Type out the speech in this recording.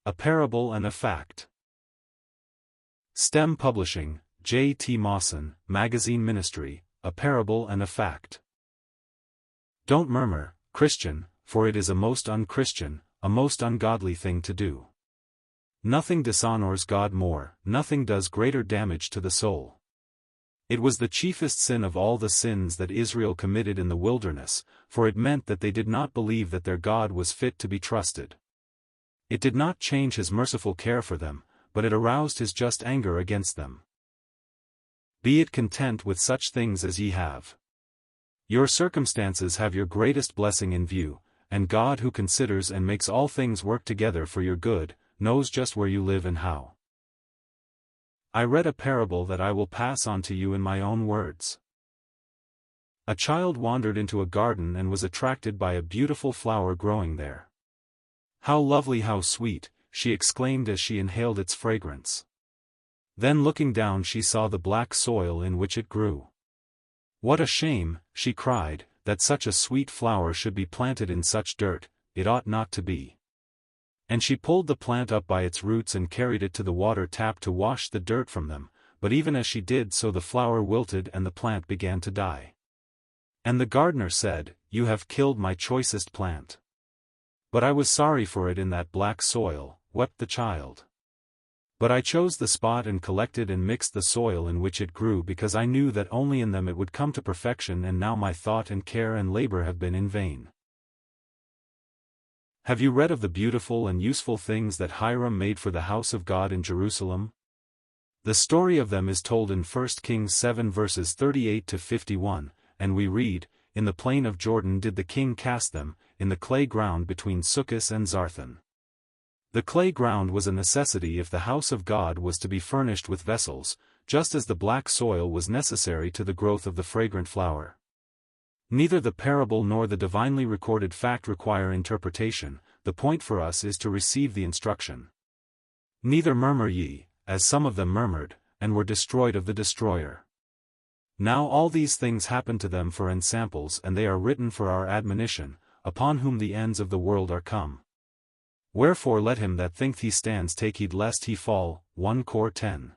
A Parable and a Fact. STEM Publishing, J. T. Mawson, Magazine Ministry, A Parable and a Fact. Don't murmur, Christian, for it is a most unchristian, a most ungodly thing to do. Nothing dishonors God more, nothing does greater damage to the soul. It was the chiefest sin of all the sins that Israel committed in the wilderness, for it meant that they did not believe that their God was fit to be trusted. It did not change his merciful care for them, but it aroused his just anger against them. Be it content with such things as ye have. Your circumstances have your greatest blessing in view, and God, who considers and makes all things work together for your good, knows just where you live and how. I read a parable that I will pass on to you in my own words. A child wandered into a garden and was attracted by a beautiful flower growing there. "How lovely, how sweet," she exclaimed as she inhaled its fragrance. Then looking down she saw the black soil in which it grew. "What a shame," she cried, "that such a sweet flower should be planted in such dirt, it ought not to be." And she pulled the plant up by its roots and carried it to the water tap to wash the dirt from them, but even as she did so the flower wilted and the plant began to die. And the gardener said, "You have killed my choicest plant." "But I was sorry for it in that black soil," wept the child. "But I chose the spot and collected and mixed the soil in which it grew because I knew that only in them it would come to perfection, and now my thought and care and labor have been in vain." Have you read of the beautiful and useful things that Hiram made for the house of God in Jerusalem? The story of them is told in 1 Kings 7 verses 38 to 51, and we read, "In the plain of Jordan did the king cast them, in the clay ground between Succos and Zarthan." The clay ground was a necessity if the house of God was to be furnished with vessels, just as the black soil was necessary to the growth of the fragrant flower. Neither the parable nor the divinely recorded fact require interpretation, the point for us is to receive the instruction. "Neither murmur ye, as some of them murmured, and were destroyed of the destroyer. Now all these things happen to them for ensamples, and they are written for our admonition, upon whom the ends of the world are come. Wherefore let him that thinketh he stands take heed lest he fall." 1 Cor 10.